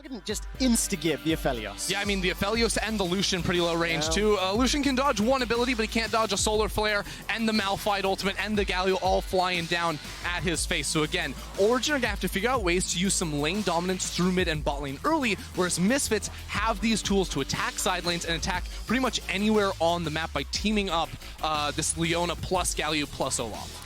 Didn't just insta-give the Aphelios. Yeah, I mean, the Aphelios and the Lucian pretty low range too. Lucian can dodge one ability, but he can't dodge a Solar Flare, and the Malphite ultimate and the Galio all flying down at his face. So again, Origen are gonna have to figure out ways to use some lane dominance through mid and bot lane early, whereas Misfits have these tools to attack side lanes and attack pretty much anywhere on the map by teaming up this Leona plus Galio plus Olaf.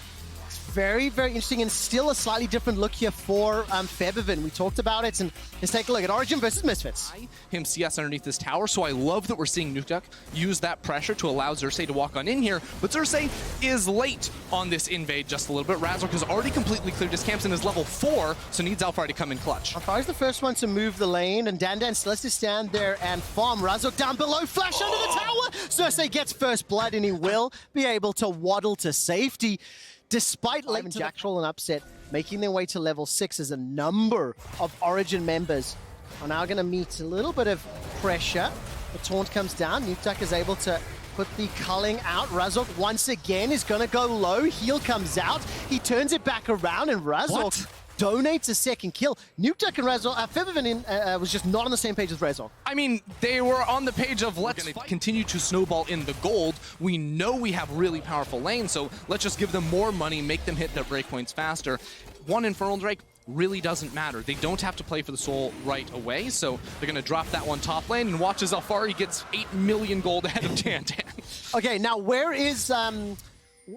Very, very interesting, and still a slightly different look here for Febiven. We talked about it, and let's take a look at Origen versus Misfits. Him CS underneath this tower, so I love that we're seeing Nukeduck use that pressure to allow Xerxe to walk on in here, but Xerxe is late on this invade just a little bit. Razork has already completely cleared his camps and is level 4, so needs Alphari to come in clutch. Alphari's the first one to move the lane, and DanDan still has to stand there and farm. Razork down below, flash under the tower! Xerxe gets first blood, and he will be able to waddle to safety. Despite letting Jactroll and Upset making their way to level 6, as a number of Origen members are now going to meet a little bit of pressure. The taunt comes down. Nukeduck is able to put the culling out. Razork once again is going to go low. Heal comes out. He turns it back around, and Razork donates a second kill. Nukeduck and Razork, Febiven was just not on the same page as Razork. I mean, they were on the page of let's continue to snowball in the gold. We know we have really powerful lanes, so let's just give them more money, make them hit their breakpoints faster. One Infernal Drake really doesn't matter. They don't have to play for the soul right away, so they're going to drop that one top lane and watch as Alphari gets 8 million gold ahead of DanDan. Okay, now where is...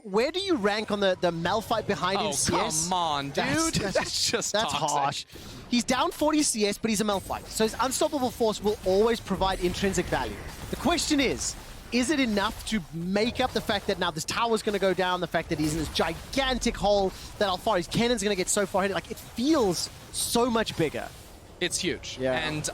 where do you rank on the Malphite behind him? CS? Come on, dude. That's just that's toxic. harsh. He's down 40 CS, but he's a Malphite. So his unstoppable force will always provide intrinsic value. The question is it enough to make up the fact that now this tower's going to go down, the fact that he's in this gigantic hole, that Alphari's Kennen's going to get so far ahead? Like, it feels so much bigger. It's huge. Yeah. And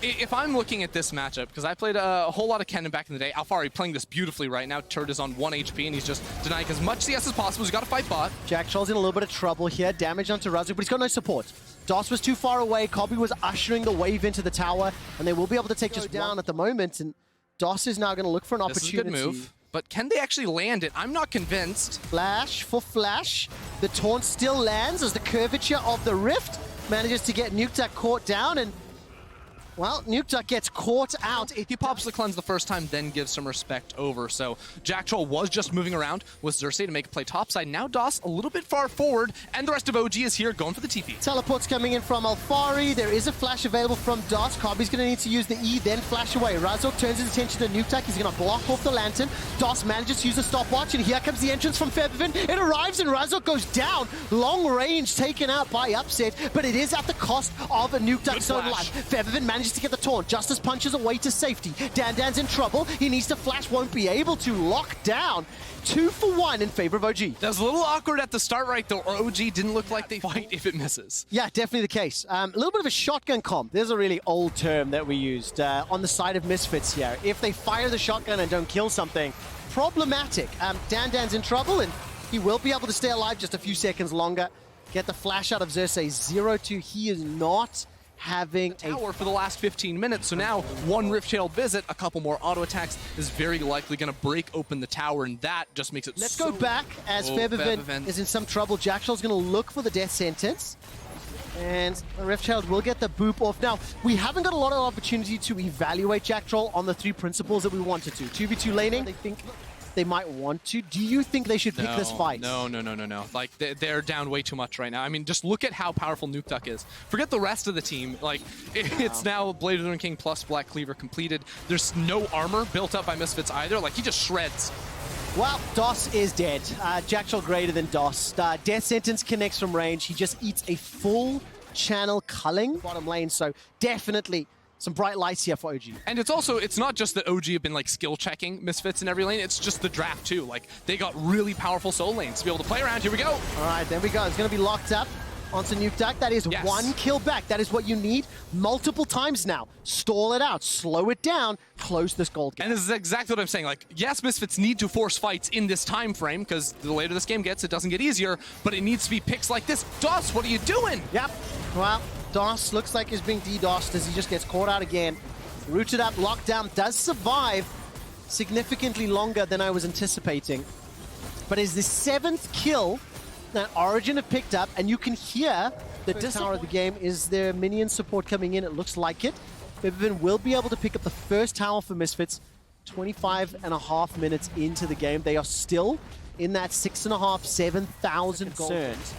if I'm looking at this matchup, because I played a whole lot of Kennen back in the day, Alphari playing this beautifully right now. Turret is on 1 HP, and he's just denying as much CS as possible. He's got to fight bot. Jactroll's in a little bit of trouble here. Damage onto Razork, but he's got no support. DOS was too far away. Kobbe was ushering the wave into the tower, and they will be able to take just down at the moment, and DOS is now going to look for an opportunity. This is a good move. But can they actually land it? I'm not convinced. Flash for Flash. The taunt still lands as the curvature of the rift manages to get Nukeduck caught down, and well, Nukeduck gets caught out. He pops the cleanse the first time, then gives some respect over. So Jactroll was just moving around with Xerxe to make a play topside. Now DOS a little bit far forward, and the rest of OG is here going for the TP. Teleport's coming in from Alphari. There is a flash available from DOS. Kobbe's going to need to use the E, then flash away. Razork turns his attention to Nukeduck. He's going to block off the lantern. DOS manages to use a stopwatch, and here comes the entrance from Febiven. It arrives, and Razork goes down. Long range taken out by Upset, but it is at the cost of a Nukeduck's own life. Febiven manages to get the taunt. Justice punches away to safety. DanDan's in trouble. He needs to flash, won't be able to. Lock down. 2 for 1 in favor of OG. That was a little awkward at the start right though. OG didn't look like they fight if it misses. Yeah, definitely the case. A little bit of a shotgun comp. There's a really old term that we used on the side of Misfits here. If they fire the shotgun and don't kill something, problematic. DanDan's in trouble, and he will be able to stay alive just a few seconds longer. Get the flash out of Xerxe. 0-2. He is not having a tower for the last 15 minutes, so now one Rift-Tailed visit, a couple more auto attacks is very likely going to break open the tower, and that just makes it Let's go back as Febiven is in some trouble. Jactroll's going to look for the death sentence, and the Rift-Tailed will get the boop off. Now, we haven't got a lot of opportunity to evaluate Jactroll on the 3 principles that we wanted to. 2v2 laning, I think they might want to. Do you think they should pick this fight? No. Like, they're down way too much right now. I mean, just look at how powerful Nukeduck is. Forget the rest of the team. Like, it's now Blade of the Ruined King plus Black Cleaver completed. There's no armor built up by Misfits either. Like, he just shreds. Well, DOS is dead. Jactroll greater than DOS. Death Sentence connects from range. He just eats a full channel culling bottom lane, so definitely some bright lights here for OG. And it's not just that OG have been like skill checking Misfits in every lane, it's just the draft too. Like, they got really powerful soul lanes to be able to play around. Here we go. All right, there we go. It's going to be locked up onto Nukeduck. That is 1 kill back. That is what you need multiple times now. Stall it out, slow it down, close this gold gap. And this is exactly what I'm saying. Like, yes, Misfits need to force fights in this time frame, because the later this game gets, it doesn't get easier, but it needs to be picks like this. DOS, what are you doing? Yep. Well, DOS looks like he's being DDoSed as he just gets caught out again. Rooted up, locked down, does survive significantly longer than I was anticipating. But is the 7th kill that Origen have picked up, and you can hear The tower of the game. Is there minion support coming in? It looks like it. Febiven will be able to pick up the first tower for Misfits. 25.5 minutes into the game. They are still in that 6.5, 7,000 concerns.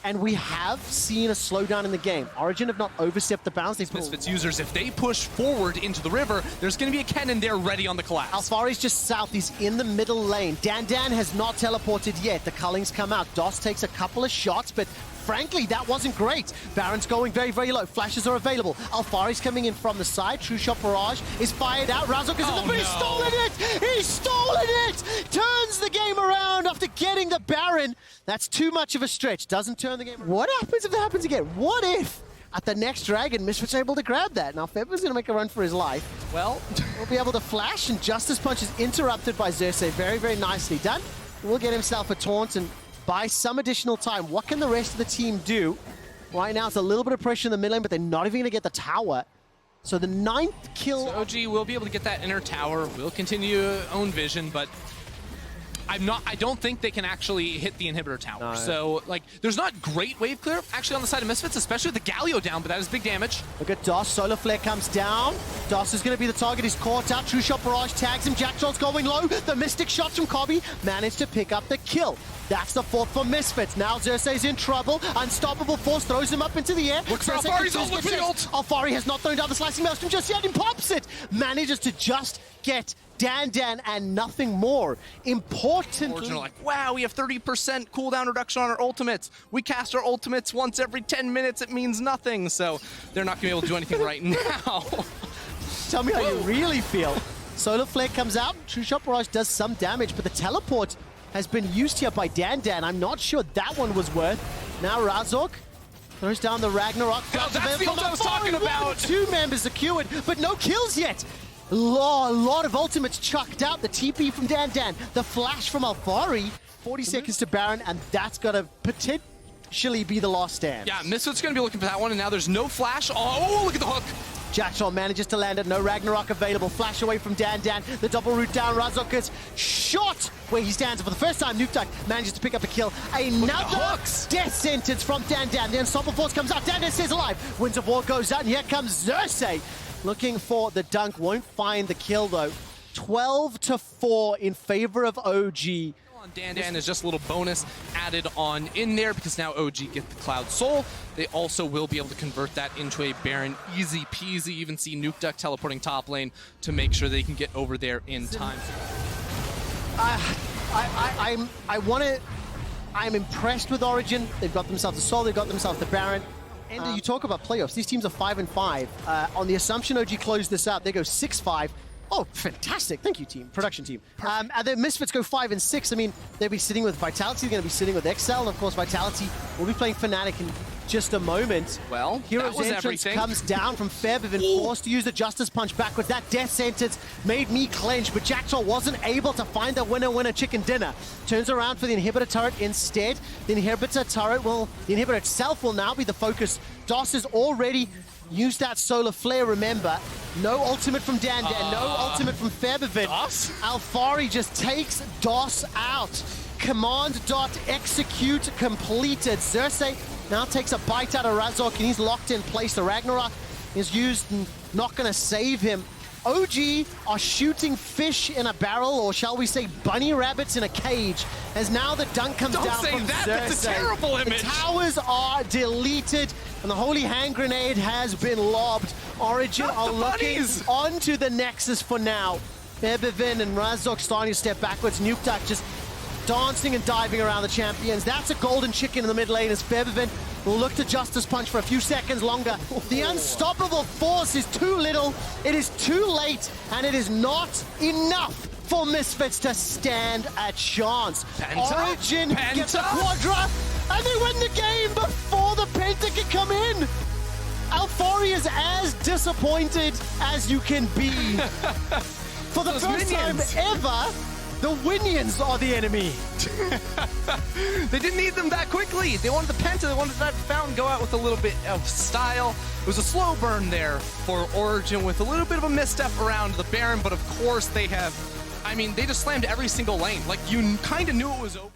And we have seen a slowdown in the game. Origen have not overstepped the bounds. Misfits users, if they push forward into the river, there's going to be a Kennen there ready on the collapse. Alphari's just south. He's in the middle lane. DanDan has not teleported yet. The cullings come out. DOS takes a couple of shots, but frankly, that wasn't great. Baron's going very, very low. Flashes are available. Alphari's coming in from the side. True Shot Barrage is fired out. Razork is in the but he's stolen it! He's stolen it! Turns the game around after getting the Baron. That's too much of a stretch. Doesn't turn the game around. What happens if that happens again? What if at the next Dragon, Misfits able to grab that? Now, Febiven's going to make a run for his life. Well, we'll be able to flash, and Justice Punch is interrupted by Xerxe. Very, very nicely done. We'll get himself a taunt and buy some additional time. What can the rest of the team do? Right now, it's a little bit of pressure in the mid lane, but they're not even going to get the tower. So the 9th kill... So OG will be able to get that inner tower, will continue to own vision, but I don't think they can actually hit the inhibitor tower. No. So, like, there's not great wave clear, actually, on the side of Misfits, especially with the Galio down, but that is big damage. Look at DOS. Solar Flare comes down. DOS is going to be the target. He's caught out. True Shot Barrage tags him. Jactroll's going low. The Mystic shots from Kobbe managed to pick up the kill. That's the 4th for Misfits. Now Xerxe's in trouble. Unstoppable Force throws him up into the air. Look for Alphari's ult, look for the ult! Alphari has not thrown down the Slicing Maelstrom just yet and pops it. Manages to just get DanDan and nothing more. Importantly... Origen are like, wow, we have 30% cooldown reduction on our ultimates. We cast our ultimates once every 10 minutes. It means nothing. So they're not going to be able to do anything right now. Tell me how you really feel. Solar Flare comes out. True Shot Barrage does some damage, but the teleport has been used here by DanDan. I'm not sure that one was worth. Now Razork throws down the Ragnarok. That's the ult I was talking about! 2 members secured, but no kills yet. A lot of ultimates chucked out. The TP from DanDan, the flash from Alphari. 40 seconds to Baron, and that's got to potentially be the last stand. Yeah, Misfits going to be looking for that one, and now there's no flash. Oh, look at the hook! Jactroll manages to land it. No Ragnarok available. Flash away from DanDan. The double root down. Razork gets shot where he stands. For the first time, Nukeduck manages to pick up a kill. Another death sentence from DanDan. The Unstoppable Force comes out. DanDan stays alive. Winds of War goes out, and here comes Xerxe. Looking for the dunk. Won't find the kill, though. 12-4 in favor of OG. DanDan is just a little bonus added on in there because now OG get the Cloud Soul. They also will be able to convert that into a Baron. Easy peasy. Even see Nukeduck teleporting top lane to make sure they can get over there in time. I'm impressed with Origen. They've got themselves a Soul. They've got themselves the Baron. And you talk about playoffs. These teams are 5-5. On the assumption OG closed this out, they go 6-5. Oh, fantastic. Thank you, team. Production team. And the Misfits go 5-6. I mean, they'll be sitting with Vitality. They're going to be sitting with Excel. And, of course, Vitality will be playing Fnatic in just a moment. Well, Hero's entrance comes down from Febiven, forced to use the Justice Punch backwards. That death sentence made me clench, but Jactroll wasn't able to find the winner chicken dinner. Turns around for the inhibitor turret instead. The inhibitor turret the inhibitor itself will now be the focus. DOS is already used that Solar Flare, remember. No ultimate from DanDan, no ultimate from Febiven. DOS? Alphari just takes DOS out. Command dot execute completed. Xerxe now takes a bite out of Razork, and he's locked in place. The Ragnarok is used and not going to save him. OG are shooting fish in a barrel, or shall we say bunny rabbits in a cage, as now the dunk comes down from Xerxe. That's a terrible image. The towers are deleted, and the Holy Hand Grenade has been lobbed. Origen are looking onto the Nexus for now. Febiven and Razork starting to step backwards. Nukeduck just dancing and diving around the champions. That's a golden chicken in the mid lane as Febiven will look to Justice Punch for a few seconds longer. The Unstoppable Force is too little, it is too late, and it is not enough for Misfits to stand a chance. Origen gets a Quadra, and they win the game before the Penta can come in. Alphari is as disappointed as you can be. For the first time ever, the Winions are the enemy. They didn't need them that quickly. They wanted the Penta, they wanted that Fountain go out with a little bit of style. It was a slow burn there for Origen with a little bit of a misstep around the Baron, but of course they have, I mean, they just slammed every single lane. Like, you kind of knew it was over.